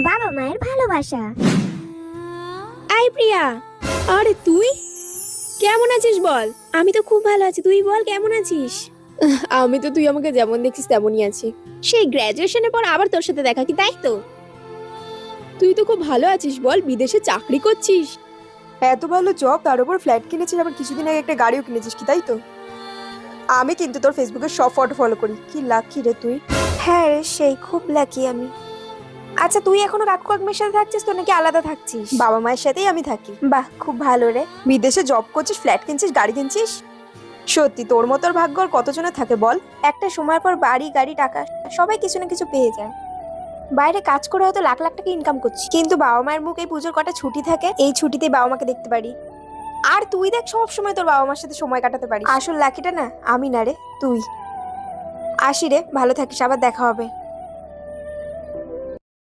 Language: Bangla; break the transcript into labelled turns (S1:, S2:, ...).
S1: বাবা মায়ের ভালোবাসা।
S2: আই প্রিয়া, আরে তুই কেমন আছিস বল? আমি তো খুব ভালো আছি, তুই বল কেমন আছিস? আমি তো তুই আমাকে যেমন দেখছিস তেমনই আছি। সেই গ্র্যাজুয়েশনের পর আবার তোর সাথে দেখা, কি তাই তো? তুই তো খুব ভালো আছিস বল, বিদেশে চাকরি করছিস।
S3: এত ভালো জব, তার উপর ফ্ল্যাট কিনেছিস, আবার কিছুদিন আগে একটা গাড়িও কিনেছিস, কি তাই তো? আমি কিন্তু তোর ফেসবুকে সব ফটো ফলো করি। কি লাকি রে তুই।
S4: হ্যাঁ রে, সেই খুব লাকি আমি। আচ্ছা, তুই এখনো কাকু কাকিমার সাথে থাকছিস তো নাকি আলাদা থাকছিস?
S3: বাবা মায়ের সাথেই আমি থাকি।
S4: বাহ, খুব ভালো রে।
S3: বিদেশে জব করছিস, ফ্ল্যাট কিনছিস, গাড়ি কিনছিস। সত্যি তোর মতো আর ভাগ্য আর কতজনের থাকে বল।
S4: একটা সময় পর বাড়ি গাড়ি টাকা সবাই কিছু না কিছু পেয়ে যায়। বাইরে কাজ করে হয়তো লাখ লাখ টাকা ইনকাম করছি, কিন্তু বাবা মায়ের মুখ এই পুজোর কটা ছুটি থাকে, এই ছুটিতেই বাবা মাকে দেখতে পারি। আর তুই দেখ, সব সময় তোর বাবা মার সাথে সময় কাটাতে পারি। আসল লাকিটা না আমি না রে, তুই। আসি রে, ভালো থাকিস, আবার দেখা হবে।